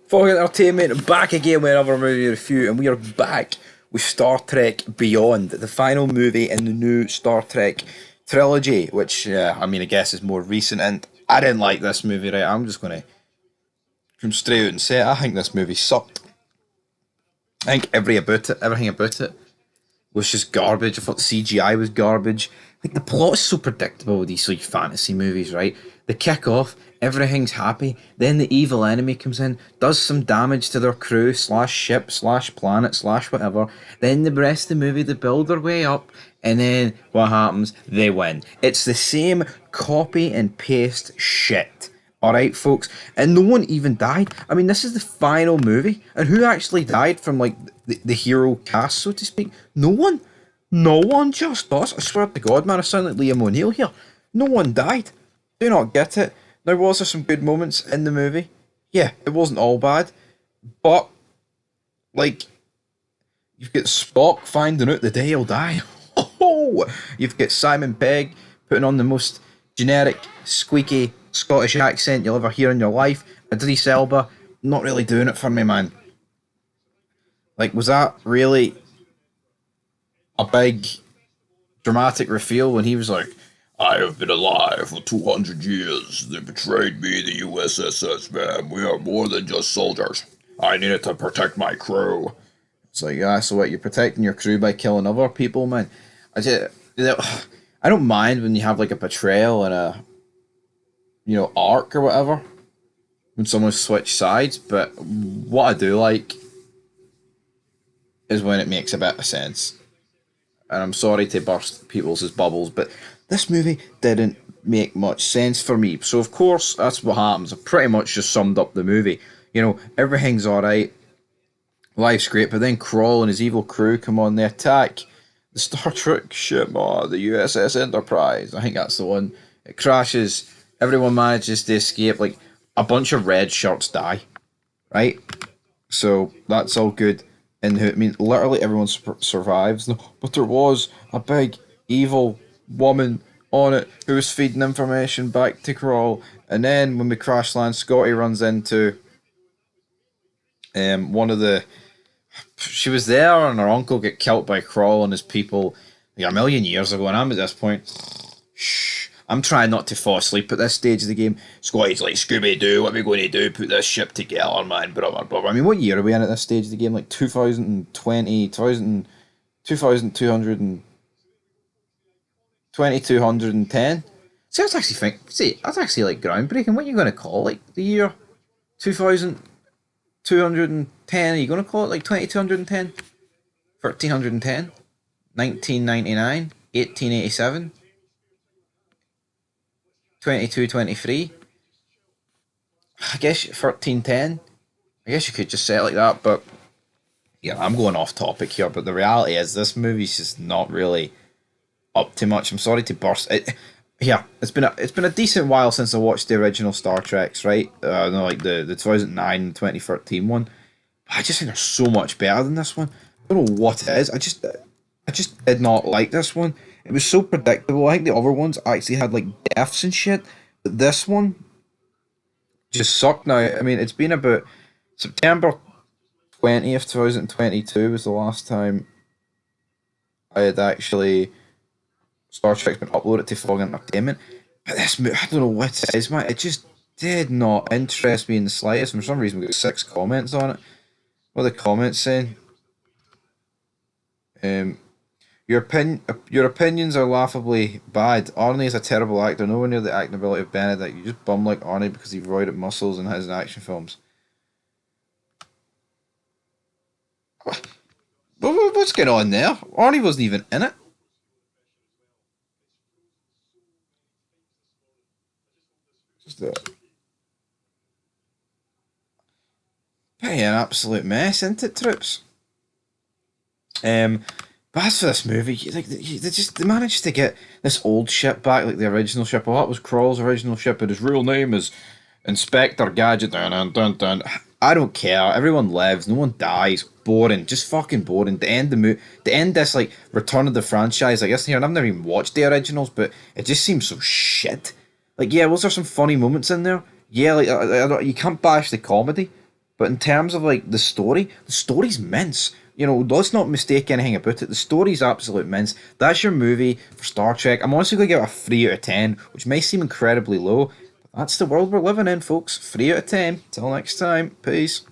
Fucking entertainment, back again with another movie review, and we are back with Star Trek Beyond, the final movie in the new Star Trek trilogy, which, I guess is more recent, and I didn't like this movie, right? I'm just going to come straight out and say it. I think this movie sucked. I think everything about it was just garbage. I thought the CGI was garbage. Like, the plot is so predictable with these like fantasy movies, right? They kick off, everything's happy, then the evil enemy comes in, does some damage to their crew slash ship slash planet slash whatever. Then the rest of the movie they build their way up, and then what happens? They win. It's the same copy and paste shit. Alright, folks, and no one even died. I mean, this is the final movie, and who actually died from, like, the hero cast, so to speak? No one. No one, just us. I swear to God, man, I sound like Liam O'Neill here. No one died. Do not get it. Now, was there some good moments in the movie? Yeah, it wasn't all bad, but, like, you've got Spock finding out the day he'll die. Oh, you've got Simon Pegg putting on the most generic, squeaky Scottish accent you'll ever hear in your life. Idris Elba, not really doing it for me, man. Like, was that really a big dramatic reveal when he was like, I have been alive for 200 years. They betrayed me, the USSS, man. We are more than just soldiers. I needed to protect my crew. It's like, yeah, so what, you're protecting your crew by killing other people, man? I don't mind when you have, like, a betrayal and a, arc or whatever, when someone switch sides, but what I do like is when it makes a bit of sense. And I'm sorry to burst people's bubbles, but this movie didn't make much sense for me. So of course, that's what happens. I pretty much just summed up the movie. Everything's alright. Life's great, but then Kroll and his evil crew come on, they attack the Star Trek ship, the USS Enterprise. I think that's the one. It crashes. Everyone manages to escape. Like, a bunch of red shirts die, right? So that's all good. And literally everyone survives. No, but there was a big evil woman on it who was feeding information back to Kroll. And then when we crash land, Scotty runs into one of the. She was there, and her uncle got killed by Kroll and his people like a million years ago. And I'm at this point. Shh. I'm trying not to fall asleep at this stage of the game. Scotty's like, Scooby-Doo, what are we going to do? Put this ship together, man. Blah, blah, blah. I mean, what year are we in at this stage of the game? Like 2020, 2210? See, that's actually like groundbreaking. What are you going to call, like, the year 2210? Are you going to call it like 2210? 1310? 1999? 1887? 2223. I guess 1310. I guess you could just say it like that, but yeah, I'm going off topic here. But the reality is, this movie's just not really up to much. I'm sorry to burst it. Yeah, it's been a decent while since I watched the original Star Treks, right? No, like the 2009 and 2013 one. But I just think they're so much better than this one. I don't know what it is. I just did not like this one. It was so predictable. I think the other ones actually had like deaths and shit, but this one just sucked. Now, I mean, it's been about September 20th, 2022 was the last time I had actually Star Trek's been uploaded to Fog Entertainment. But this movie, I don't know what it is, man. It just did not interest me in the slightest. For some reason, we got 6 comments on it. What are the comments saying? Your opinions are laughably bad. Arnie is a terrible actor, nowhere near the acting ability of Benedict. You just bum like Arnie because he roided muscles in his action films. What's going on there? Arnie wasn't even in it. Just an absolute mess, isn't it, troops? But as for this movie, they managed to get this old ship back, like the original ship. Oh, that was Kroll's original ship, and his real name is Inspector Gadget. Dun, dun, dun, dun. I don't care. Everyone lives. No one dies. Boring. Just fucking boring. To end this like return of the franchise. Like, listen here, and I've never even watched the originals, but it just seems so shit. Like, yeah, was there some funny moments in there? Yeah, like you can't bash the comedy, But in terms of like the story's mince. You know, let's not mistake anything about it. The story's absolute mince. That's your movie for Star Trek. I'm honestly going to give it a 3 out of 10, which may seem incredibly low. But that's the world we're living in, folks. 3 out of 10. Till next time. Peace.